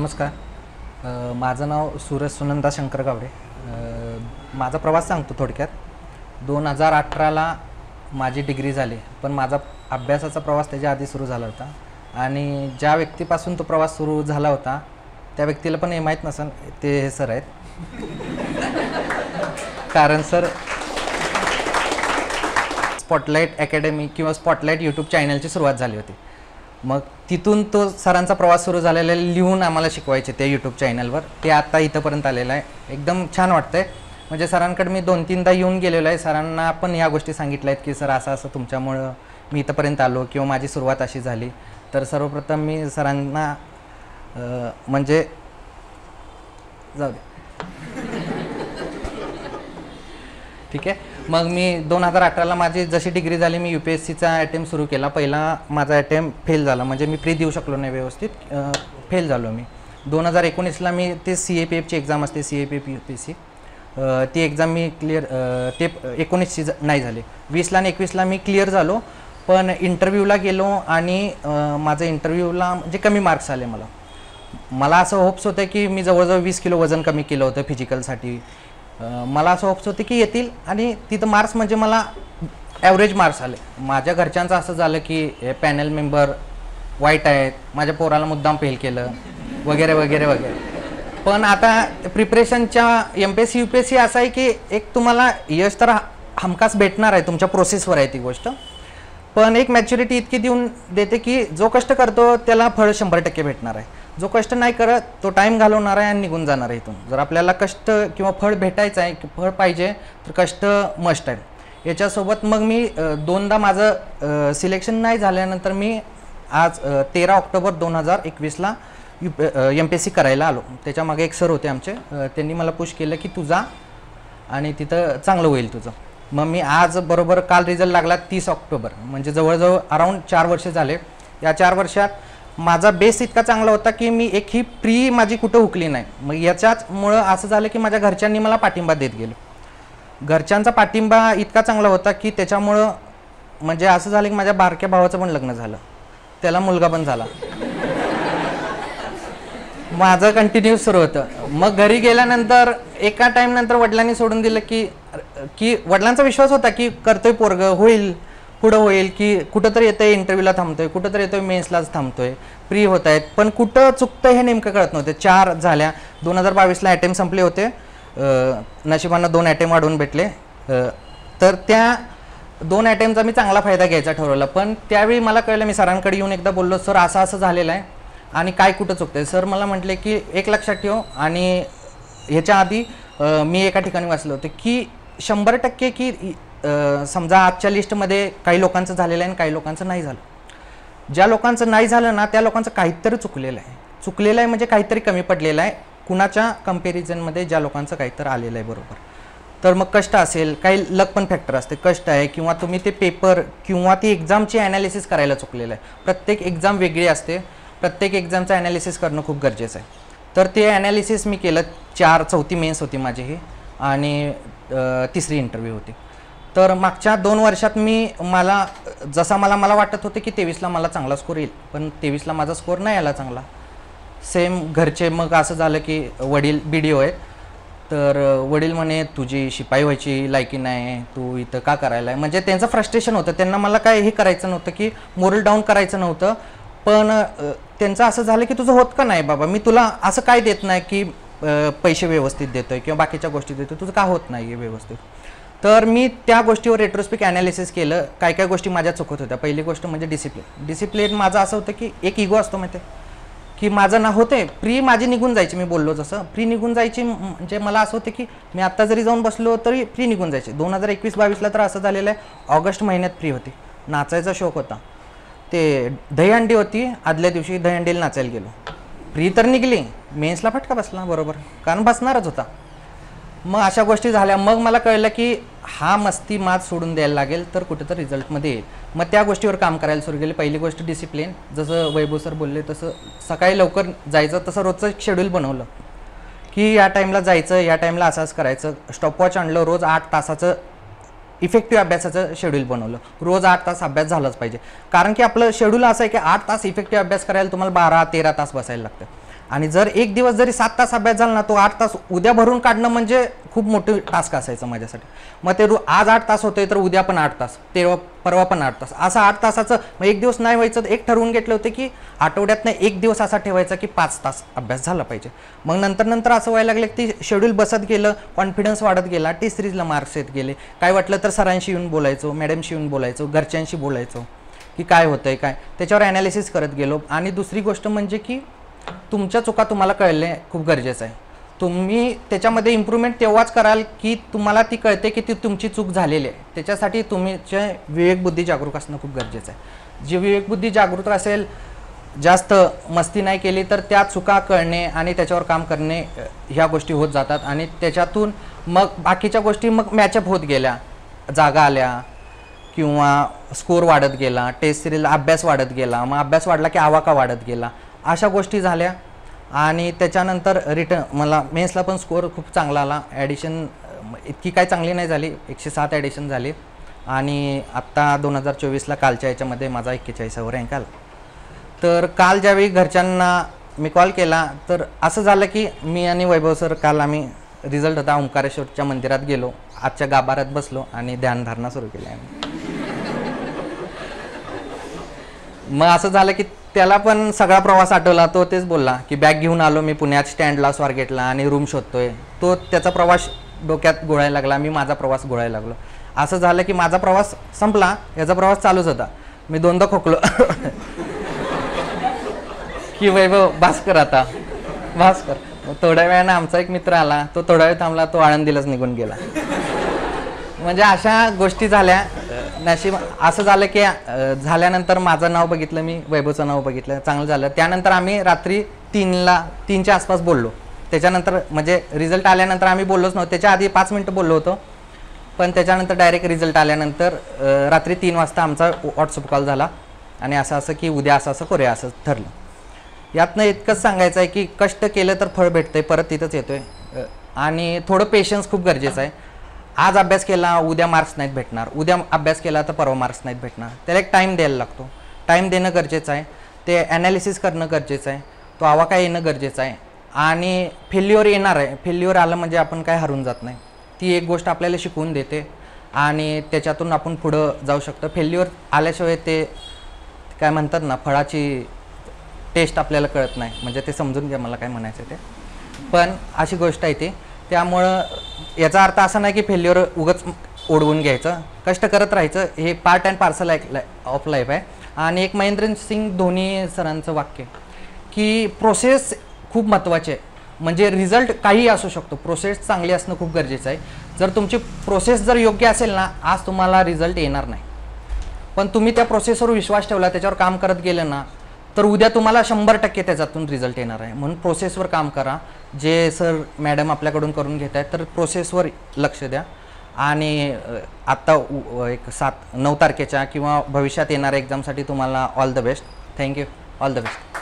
नमस्कार. माझं नाव सूरज सुनंदा शंकर गावडे. माझा प्रवास सांगतो थोडक्यात. 2018ला माझी डिग्री झाली, पण माझा अभ्यासाचा प्रवास त्याच्या आधी सुरू झाला होता. आणि ज्या व्यक्तीपासून तो प्रवास सुरू झाला होता त्या व्यक्तीला पण हे माहीत नसेल, ते हे सर आहेत. कारण सर स्पॉटलाईट अकॅडमी किंवा स्पॉटलाईट यूट्यूब चॅनलची सुरुवात झाली होती. मग तिथून तो सरांचा प्रवास सुरू झालेला आहे. लिहून आम्हाला शिकवायचे ते यूट्यूब चॅनलवर. ते आता इथंपर्यंत आलेलं आहे. एकदम छान वाटतंय. म्हणजे सरांकडे मी 2-3दा येऊन गेलेलो आहे. सरांना पण ह्या गोष्टी सांगितल्या आहेत की सर असं असं तुमच्यामुळं मी इथंपर्यंत आलो किंवा माझी सुरुवात अशी झाली. तर सर्वप्रथम मी सरांना म्हणजे जाऊ दे, ठीक आहे. मग मी 2018ला माझी जशी डिग्री झाली, मी UPSCचा अटेम्प्ट सुरू केला. पहिला माझा अटेम्प्ट फेल झाला, म्हणजे मी प्री देऊ शकलो नाही व्यवस्थित, फेल झालो मी. 2019ला मी ते CAPFची एक्झाम असते, CAPF UPSC, ती एक्झाम मी क्लिअर, ते 19ची नाही झाली. 20ला आणि 21ला मी क्लिअर झालो. पण इंटरव्ह्यूला गेलो आणि माझं इंटरव्ह्यूला म्हणजे कमी मार्क्स आले. मला असं होप्स होतं की मी जवळजवळ 20 किलो वजन कमी केलं होतं फिजिकलसाठी. मला असं होप्स होते की येतील, आणि तिथं मार्क्स म्हणजे मला ॲव्हरेज मार्क्स आले. माझ्या घरच्यांचं असं झालं की पॅनल मेंबर वाईट आहेत, माझ्या पोराला मुद्दाम फेल केलं वगैरे वगैरे वगैरे. पण आता प्रिपरेशनच्या MPSC UPSC असं आहे की एक तुम्हाला यश तर हमखास भेटणार आहे, तुमच्या प्रोसेसवर आहे ती गोष्ट. पण एक मॅच्युरिटी इतकी देऊन देते की जो कष्ट करतो त्याला फळ 100% भेटणार आहे. जो कष्ट नाही करत तो टाईम घालवणार आहे आणि निघून जाणार आहे इथून. जर आपल्याला कष्ट किंवा फळ भेटायचं आहे, फळ पाहिजे, तर कष्ट मस्ट आहे. याच्यासोबत मग मी 2दा माझं सिलेक्शन नाही झाल्यानंतर मी आज 13 ऑक्टोबर 2021ला MPSC करायला आलो. त्याच्यामागे एक सर होते आमचे, त्यांनी मला पुश केलं की तू जा आणि तिथं चांगलं होईल तुझं. मग मी आज बरोबर काल रिझल्ट लागला 30 ऑक्टोबर, म्हणजे जवळजवळ अराऊंड 4 वर्ष झाले. या 4 वर्षात माझा बेस इतका चांगला होता की मी एकही प्री माझी कुठं हुकली नाही. मग याच्याचमुळं असं झालं की माझ्या घरच्यांनी मला पाठिंबा देत गेलो. घरच्यांचा पाठिंबा इतका चांगला होता की त्याच्यामुळं म्हणजे असं झालं की माझ्या बारक्या भावाचं पण लग्न झालं, त्याला मुलगा पण झाला. माझं कंटिन्यू सुरू होतं. मग घरी गेल्यानंतर एका टाईमनंतर वडिलांनी सोडून दिलं की वडिलांचा विश्वास होता की करतोय पोरग, होईल, पुढं होईल, की कुठंतरी येतोय इंटरव्ह्यूला थांबतोय, कुठंतरी येतोय मेन्सलाच थांबतोय, प्री होत आहेत, पण कुठं चुकतं हे नेमकं कळत नव्हतं. 4 झाल्या. 2022ला अटेम्प्ट संपले होते. नशिबानं 2 अटेम्प्ट वाढवून भेटले. तर त्या 2 अटेम्प्टचा मी चांगला फायदा घ्यायचा ठरवला. पण त्यावेळी मला कळलं, मी सरांकडे येऊन एकदा बोललो, सर असं असं झालेलं आहे आणि काय कुठं चुकतंय. सर मला म्हटले की एक लक्षात ठेव, आणि ह्याच्या आधी मी एका ठिकाणी वाचलं होतं की 100% की समजा आजच्या लिस्टमध्ये काही लोकांचं झालेलं आहे आणि काही लोकांचं नाही झालं. ज्या लोकांचं नाही झालं ना, त्या लोकांचं काहीतरी चुकलेलं आहे म्हणजे काहीतरी कमी पडलेलं आहे कुणाच्या कंपॅरिझनमध्ये ज्या लोकांचं काहीतरी आलेलं आहे बरोबर. तर मग कष्ट असेल, काही लक पण फॅक्टर असते, कष्ट आहे, किंवा तुम्ही ते पेपर किंवा ती एक्झामची ॲनालिसिस करायला चुकलेलं आहे. प्रत्येक एक्झाम वेगळी असते, प्रत्येक एक्झामचं ॲनालिसिस करणं खूप गरजेचं आहे. तर ते ॲनालिसिस मी केलं. 4 मेन्स होती माझी ही, आणि 3री इंटरव्ह्यू होती. तर मागच्या 2 वर्षात मला वाटत होतं की 23ला मला चांगला स्कोर येईल, पण 23ला माझा स्कोर नाही आला चांगला. सेम घरचे, मग असं झालं की वडील BDO आहेत, तर वडील म्हणे तुझी शिपाई व्हायची लायकी नाही, तू इथं का करायला आहे. म्हणजे त्यांचं फ्रस्ट्रेशन होतं. त्यांना मला काय हे करायचं नव्हतं की मोरल डाऊन करायचं नव्हतं, पण त्यांचं असं झालं की तुझं होत का नाही बाबा, मी तुला असं काय देत नाही की पैसे व्यवस्थित देतोय किंवा बाकीच्या गोष्टी देतोय, तुझं का होत नाही आहे व्यवस्थित. तर मी त्या गोष्टीवर रेट्रोस्पेक्ट ॲनालिसिस केलं. काय काय गोष्टी माझ्या चुकत होत्या. पहिली गोष्ट म्हणजे डिसिप्लिन माझं असं होतं की एक इगो असतो माहिती आहे की माझं ना होते प्री माझी निघून जायची. मी बोललो जसं प्री निघून जायची, म्हणजे मला असं होतं की मी आत्ता जरी जाऊन बसलो तरी प्री निघून जायची. 2021-22ला तर असं झालेलं आहे, ऑगस्ट महिन्यात प्री होती, नाचायचा शौक होता. ते दहीहंडी होती, आदल्या दिवशी दहीहंडीला नाचायला गेलो. प्री तर निघली, मेन्सला फटका बसला बरोबर, कारण बसणारच होता. मग अशा गोष्टी झाल्या. मग मला कळलं की हा मस्ती मात सोडून द्यायला लागेल तर कुठेतरी रिझल्टमध्ये येईल. मग त्या गोष्टीवर काम करायला सुरू केले. पहिली गोष्ट डिसिप्लिन, जसं वैभव सर बोलले तसं सकाळी लवकर जायचं, तसं रोजचं एक शेड्यूल बनवलं की या टाईमला जायचं, या टाईमला असंच करायचं. स्टॉपवॉच आणलं, रोज 8 तासाचं इफेक्टिव्ह अभ्यासाचं शेड्यूल बनवलं. रोज 8 तास अभ्यास झालाच पाहिजे, कारण की आपलं शेड्यूल असं आहे की 8 तास इफेक्टिव्ह अभ्यास करायला तुम्हाला 12-13 तास बसायला लागतं. आणि जर एक दिवस जरी 7 तास अभ्यास झाला ना, तो 8 तास उद्या भरून काढणं म्हणजे खूप मोठं टास्क असायचं माझ्यासाठी. मग ते आज 8 तास होते तर उद्या पण 8 तास, तेव्हा परवा पण 8 तास, असं 8 तासाचं. मग एक दिवस नाही व्हायचं, एक ठरवून घेतलं होतं की आठवड्यातनं एक दिवस असा ठेवायचा की 5 तास अभ्यास झाला पाहिजे. मग नंतर असं व्हायला लागलं की शेड्यूल बसत गेलं, कॉन्फिडन्स वाढत गेला, टी सिरीजला मार्क्स येत गेले. काय वाटलं तर सरांशी येऊन बोलायचो, मॅडमशी येऊन बोलायचो, घरच्यांशी बोलायचो की काय होतंय काय, त्याच्यावर ॲनालिसिस करत गेलो. आणि दुसरी गोष्ट म्हणजे की तुमच्या चुका तुम्हाला कळणे खूप गरजेचं आहे. तुम्ही त्याच्यामध्ये इम्प्रूव्हमेंट तेव्हाच कराल की तुम्हाला ती कळते की ती तुमची चूक झालेली आहे. त्याच्यासाठी तुमचे विवेकबुद्धी जागरूक असणं खूप गरजेचं आहे. जी विवेकबुद्धी जागरूक असेल, जास्त मस्ती नाही केली तर त्या चुका कळणे आणि त्याच्यावर काम करणे ह्या गोष्टी होत जातात. आणि त्याच्यातून मग बाकीच्या गोष्टी मग मॅचअप होत गेल्या, जागा आल्या किंवा स्कोर वाढत गेला, टेस्ट सिरीजला अभ्यास वाढत गेला, मग अभ्यास वाढला की आवाका वाढत गेला, अशा गोष्टी झाल्या. आणि त्याच्यानंतर मला मेन्सला पण स्कोअर खूप चांगला आला. ॲडिशन इतकी काय चांगली नाही झाली, 107 ॲडिशन झाली. आणि आत्ता 2024ला कालच्या याच्यामध्ये माझा 41वा रँक आला. तर काल ज्यावेळी घरच्यांना मी कॉल केला तर असं झालं की मी आणि वैभव सर काल आम्ही रिझल्ट होता ओंकारेश्वरच्या मंदिरात गेलो, आजच्या गाभाऱ्यात बसलो आणि ध्यानधारणा सुरू केली आम्ही. मग असं झालं की त्याला पण सगळा प्रवास आठवला. तो तेच बोलला की बॅग घेऊन आलो मी पुण्यात स्टँडला स्वारगेटला आणि रूम शोधतोय. तो त्याचा प्रवास डोक्यात घोळायला लागला, मी माझा प्रवास घोळायला लागलो. असं झालं की माझा प्रवास संपला, याचा प्रवास चालूच होता. मी दोनदा खोकलो की वैभव भास्कर आता भास्कर. थोड्या वेळानं आमचा एक मित्र आला, तो थोडा वेळ थांबला, तो आळंदीलाच निघून गेला. म्हणजे अशा गोष्टी झाल्या. नशीब असं झालं की झाल्यानंतर माझं नाव बघितलं, मी वैभवचं नाव बघितलं, चांगलं झालं. त्यानंतर आम्ही रात्री 3च्या आसपास बोललो. त्याच्यानंतर म्हणजे रिझल्ट आल्यानंतर आम्ही बोललोच नव्हतो. त्याच्या आधी 5 मिनटं बोललो होतो, पण त्याच्यानंतर डायरेक्ट रिझल्ट आल्यानंतर रात्री 3 वाजता आमचा व्हॉट्सअप कॉल झाला आणि असं की उद्या असं करूया असं ठरलं. यातनं इतकंच सांगायचं आहे की कष्ट केलं तर फळ भेटतंय, परत तिथंच येतोय. आणि थोडं पेशन्स खूप गरजेचं आहे. आज अभ्यास केला, उद्या मार्क्स नाहीत भेटणार, उद्या अभ्यास केला तर परवा मार्क्स नाहीत भेटणार. त्याला एक टाईम द्यायला लागतो. टाईम देणं गरजेचं आहे, ते ॲनालिसिस करणं गरजेचं आहे, तो आवाका येणं गरजेचं आहे. आणि फेल्युअर येणार आहे, फेल्युअर आलं म्हणजे आपण काय हरून जात नाही. ती एक गोष्ट आपल्याला शिकवून देते आणि त्याच्यातून आपण पुढं जाऊ शकतो. फेल्युअर आल्याशिवाय ते काय म्हणतात ना, फळाची टेस्ट आपल्याला कळत नाही. म्हणजे ते समजून घ्या मला काय म्हणायचं ते. पण अशी गोष्ट आहे ती. त्यामुळं याचा अर्थ असा नाही की फेल्युअर उगाच ओढवून घ्यायचं, कष्ट करत राहायचं. हे part and parcel of life आहे. आणि एक महेंद्रसिंग धोनी सरांचं वाक्य की प्रोसेस खूप महत्त्वाची आहे. म्हणजे रिझल्ट काही असू शकतो, प्रोसेस चांगली असणं खूप गरजेचं आहे. जर तुमची प्रोसेस जर योग्य असेल ना, आज तुम्हाला रिझल्ट येणार नाही. पण तुम्ही त्या प्रोसेसवर विश्वास ठेवला, त्याच्यावर काम करत गेलं ना, तर उद्या तुम्हाला 100% त्याच्यातून रिझल्ट येणार आहे. म्हणून प्रोसेसवर काम करा. जे सर मॅडम आपल्याकडून करून घेत आहेत तर प्रोसेसवर लक्ष द्या. आणि आत्ता एक 7-9 तारखेच्या किंवा भविष्यात येणाऱ्या एक्झामसाठी तुम्हाला all the best. Thank you. All the best.